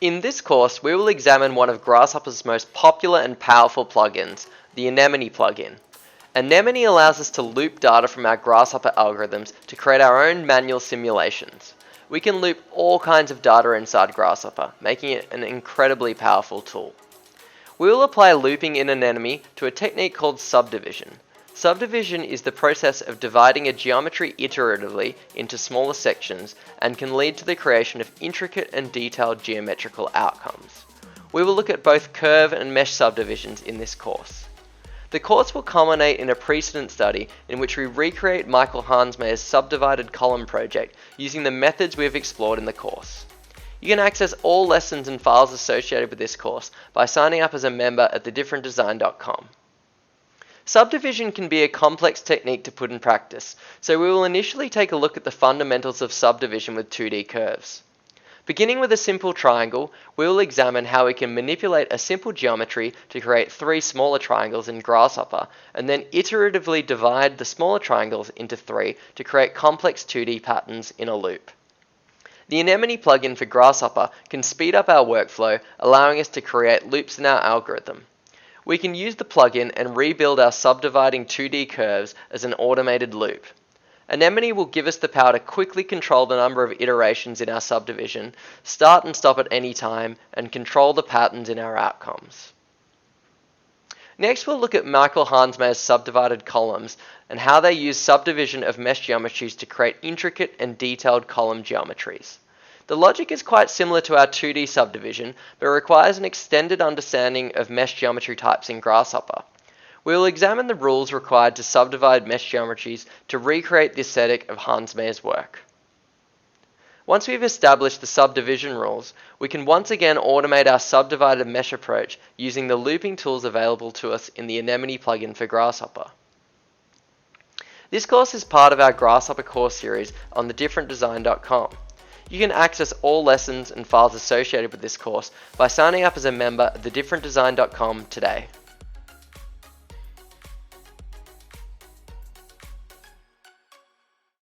In this course, we will examine one of Grasshopper's most popular and powerful plugins, the Anemone plugin. Anemone allows us to loop data from our Grasshopper algorithms to create our own manual simulations. We can loop all kinds of data inside Grasshopper, making it an incredibly powerful tool. We will apply looping in Anemone to a technique called subdivision. Subdivision is the process of dividing a geometry iteratively into smaller sections and can lead to the creation of intricate and detailed geometrical outcomes. We will look at both curve and mesh subdivisions in this course. The course will culminate in a precedent study in which we recreate Michael Hansmeyer's Subdivided column project using the methods we have explored in the course. You can access all lessons and files associated with this course by signing up as a member at thedifferentdesign.com. Subdivision can be a complex technique to put in practice, so we will initially take a look at the fundamentals of subdivision with 2D curves. Beginning with a simple triangle, we will examine how we can manipulate a simple geometry to create 3 smaller triangles in Grasshopper, and then iteratively divide the smaller triangles into 3 to create complex 2D patterns in a loop. The Anemone plugin for Grasshopper can speed up our workflow, allowing us to create loops in our algorithm. We can use the plugin and rebuild our subdividing 2D curves as an automated loop. Anemone will give us the power to quickly control the number of iterations in our subdivision, start and stop at any time, and control the patterns in our outcomes. Next, we'll look at Michael Hansmeyer's subdivided columns and how they use subdivision of mesh geometries to create intricate and detailed column geometries. The logic is quite similar to our 2D subdivision, but requires an extended understanding of mesh geometry types in Grasshopper. We will examine the rules required to subdivide mesh geometries to recreate the aesthetic of Hansmeyer's work. Once we've established the subdivision rules, we can once again automate our subdivided mesh approach using the looping tools available to us in the Anemone plugin for Grasshopper. This course is part of our Grasshopper course series on thedifferentdesign.com. You can access all lessons and files associated with this course by signing up as a member at thedifferentdesign.com today.